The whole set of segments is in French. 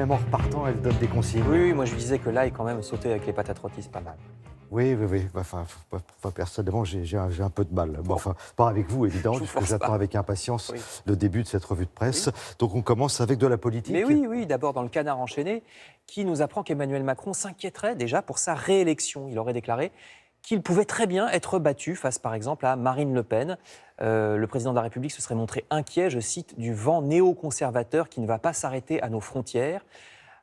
même en repartant, elle donne des consignes. Oui, moi je disais que là, quand même, sauter avec les patates rôties, c'est pas mal. Oui. Enfin, personnellement, j'ai un peu de mal. Bon, enfin, pas avec vous, évidemment, puisque j'attends avec impatience le début de cette revue de presse. Oui. Donc on commence avec de la politique. Mais oui, d'abord dans le Canard enchaîné, qui nous apprend qu'Emmanuel Macron s'inquiéterait déjà pour sa réélection. Il aurait déclaré qu'il pouvait très bien être battu face, par exemple, à Marine Le Pen. Le président de la République se serait montré inquiet, je cite, du vent néoconservateur qui ne va pas s'arrêter à nos frontières.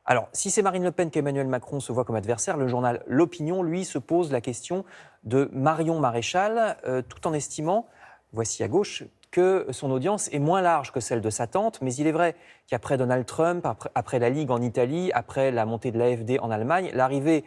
Alors, si c'est Marine Le Pen qu'Emmanuel Macron se voit comme adversaire, le journal L'Opinion, lui, se pose la question de Marion Maréchal, tout en estimant, voici à gauche, que son audience est moins large que celle de sa tante. Mais il est vrai qu'après Donald Trump, après la Ligue en Italie, après la montée de l'AfD en Allemagne, l'arrivée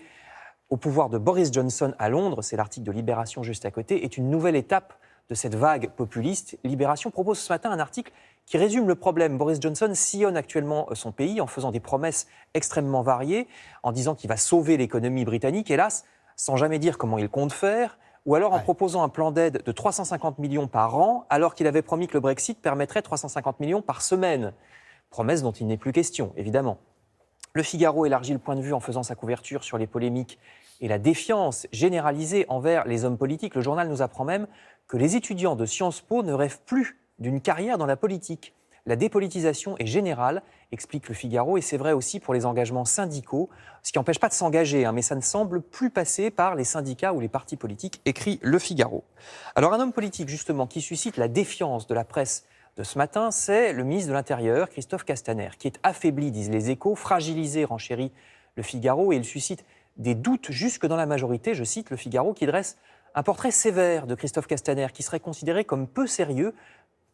au pouvoir de Boris Johnson à Londres, c'est l'article de Libération juste à côté, est une nouvelle étape de cette vague populiste. Libération propose ce matin un article qui résume le problème. Boris Johnson sillonne actuellement son pays en faisant des promesses extrêmement variées, en disant qu'il va sauver l'économie britannique, hélas, sans jamais dire comment il compte faire, ou alors en proposant un plan d'aide de 350 millions par an, alors qu'il avait promis que le Brexit permettrait 350 millions par semaine. Promesse dont il n'est plus question, évidemment. Le Figaro élargit le point de vue en faisant sa couverture sur les polémiques et la défiance généralisée envers les hommes politiques. Le journal nous apprend même que les étudiants de Sciences Po ne rêvent plus d'une carrière dans la politique. La dépolitisation est générale, explique le Figaro, et c'est vrai aussi pour les engagements syndicaux, ce qui n'empêche pas de s'engager, mais ça ne semble plus passer par les syndicats ou les partis politiques, écrit le Figaro. Alors un homme politique, justement, qui suscite la défiance de la presse de ce matin, c'est le ministre de l'Intérieur, Christophe Castaner, qui est affaibli, disent les Échos, fragilisé, renchérit le Figaro, et il suscite des doutes jusque dans la majorité, je cite le Figaro, qui dresse un portrait sévère de Christophe Castaner, qui serait considéré comme peu sérieux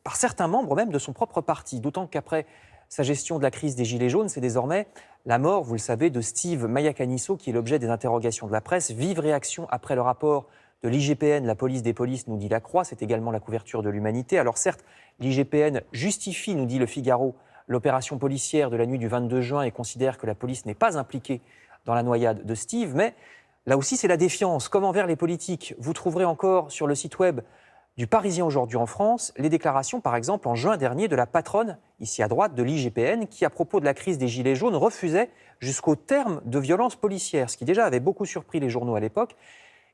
par certains membres même de son propre parti, d'autant qu'après sa gestion de la crise des Gilets jaunes, c'est désormais la mort, vous le savez, de Steve Mayakanisso, qui est l'objet des interrogations de la presse. Vive réaction après le rapport de l'IGPN, la police des polices, nous dit La Croix, c'est également la couverture de l'Humanité. Alors certes, l'IGPN justifie, nous dit le Figaro, l'opération policière de la nuit du 22 juin et considère que la police n'est pas impliquée dans la noyade de Steve, mais là aussi c'est la défiance, comme envers les politiques. Vous trouverez encore sur le site web du Parisien aujourd'hui en France les déclarations, par exemple, en juin dernier, de la patronne, ici à droite, de l'IGPN, qui, à propos de la crise des Gilets jaunes, refusait jusqu'au terme de violences policières, ce qui déjà avait beaucoup surpris les journaux à l'époque.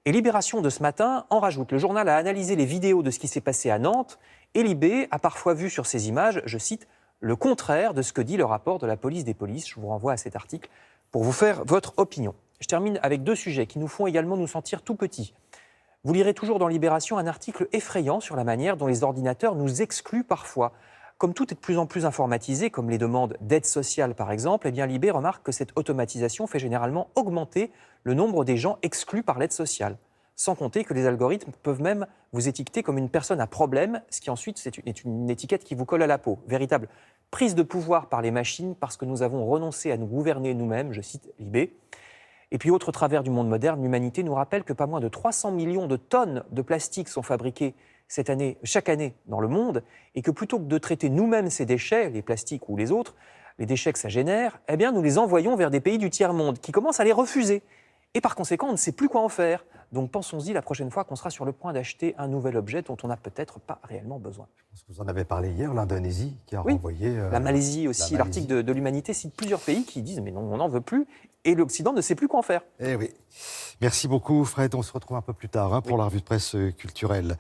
Et Libération de ce matin en rajoute. Le journal a analysé les vidéos de ce qui s'est passé à Nantes, et Libé a parfois vu sur ces images, je cite, le contraire de ce que dit le rapport de la police des polices. Je vous renvoie à cet article pour vous faire votre opinion. Je termine avec deux sujets qui nous font également nous sentir tout petits. Vous lirez toujours dans Libération un article effrayant sur la manière dont les ordinateurs nous excluent parfois. Comme tout est de plus en plus informatisé, comme les demandes d'aide sociale par exemple, eh bien Libé remarque que cette automatisation fait généralement augmenter le nombre des gens exclus par l'aide sociale. Sans compter que les algorithmes peuvent même vous étiqueter comme une personne à problème, ce qui ensuite est une étiquette qui vous colle à la peau. Véritable prise de pouvoir par les machines parce que nous avons renoncé à nous gouverner nous-mêmes, je cite Libé. Et puis, autre travers du monde moderne, l'humanité nous rappelle que pas moins de 300 millions de tonnes de plastique sont fabriquées chaque année dans le monde, et que plutôt que de traiter nous-mêmes ces déchets, les plastiques ou les autres, les déchets que ça génère, eh bien, nous les envoyons vers des pays du tiers-monde qui commencent à les refuser. Et par conséquent, on ne sait plus quoi en faire. Donc pensons-y la prochaine fois qu'on sera sur le point d'acheter un nouvel objet dont on n'a peut-être pas réellement besoin. Je pense que vous en avez parlé hier, l'Indonésie qui a renvoyé... la Malaisie aussi. L'article de l'Humanité cite plusieurs pays qui disent « mais non, on n'en veut plus » et l'Occident ne sait plus quoi en faire. Eh oui. Merci beaucoup Fred, on se retrouve un peu plus tard pour la revue de presse culturelle.